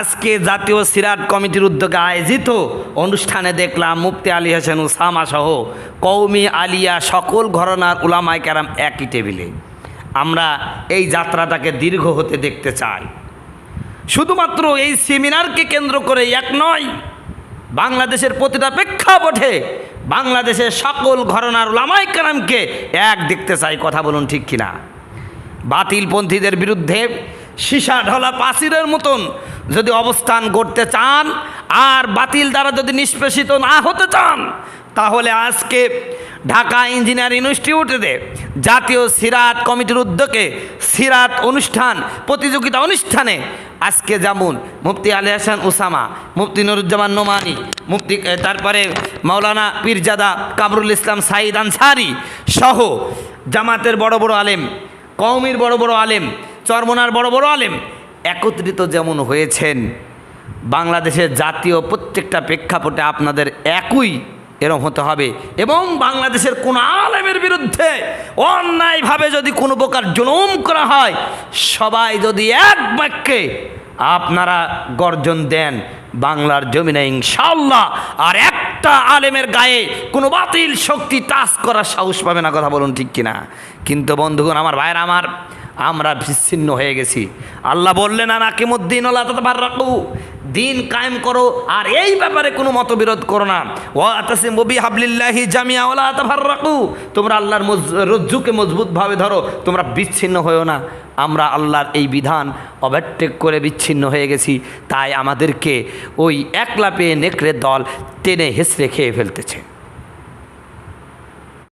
আজকে জাতীয় সিরাত কমিটির উদ্যোগে আয়োজিত অনুষ্ঠানে দেখলাম মুফতি আলী হোসেন উসামা সহ কওমি আলিয়া সকল ঘরানার উলামায়ে কেরাম একই টেবিলে। আমরা এই যাত্রাটাকে দীর্ঘ হতে দেখতে চাই। শুধুমাত্র এই সেমিনারকে কেন্দ্র করে এক নয়, বাংলাদেশের প্রতিটা প্রেক্ষাপটে বাংলাদেশের সকল ঘরানার উলামায়ে কেরামকে এক দেখতে চাই। কথা বলুন ঠিক কিনা? বাতিলপন্থীদের বিরুদ্ধে সীসা ঢলা পাচিরের মতন যদি অবস্থান করতে চান আর বাতিল দ্বারা যদি নিষ্পেষিত না হতে চান, তাহলে আজকে ঢাকা ইঞ্জিনিয়ারিং ইনস্টিটিউটে জাতীয় সিরাত কমিটির উদ্যোগে সিরাত অনুষ্ঠান প্রতিযোগিতা অনুষ্ঠানে আজকে যেমন মুফতি আলী হোসেন উসামা, মুফতি নুরুজ্জামান নোমানী, মুফতি তারপরে মাওলানা পীরজাদা কামরুল ইসলাম সাঈদ আনসারী সহ জামাতের বড় বড় আলেম, কওমির বড় বড় আলেম, চরমনার বড় বড় আলেম একত্রিত যেমন হয়েছেন, বাংলাদেশের জাতীয় প্রত্যেকটা প্রেক্ষাপটে আপনাদের একই এরম হতে হবে। এবং বাংলাদেশের কোন আলেমের বিরুদ্ধে অন্যায়ভাবে যদি কোনো প্রকার জুলুম করা হয়, সবাই যদি এক বাক্যে আপনারা গর্জন দেন, বাংলার জমিনে ইনশাআল্লাহ আর একটা আলেমের গায়ে কোনো বাতিল শক্তি টাচ করার সাহস পাবে না। কথা বলুন ঠিক কিনা? কিন্তু বন্ধুগণ, আমার ভাইরা আমার, আমরা বিচ্ছিন্ন হয়ে গেছি। আল্লাহ বললেন আনাকিমুদ্দিন ওয়া লা তাতাফাররাকু, দিন কায়েম করো আর এই ব্যাপারে কোনো মতবিরোধ করো না। ওয়াতাসিমু বিহাবলিল্লাহি জামিআ ওয়া লা তাফাররাকু, তোমরা আল্লাহর রজ্জুকে মজবুতভাবে ধরো, তোমরা বিচ্ছিন্ন হয়েও না। আমরা আল্লাহর এই বিধান ওভারটেক করে বিচ্ছিন্ন হয়ে গেছি, তাই আমাদেরকে ওই একলা পেয়ে নেকড়ের দল টেনে হেঁচড়ে খেয়ে ফেলতেছে।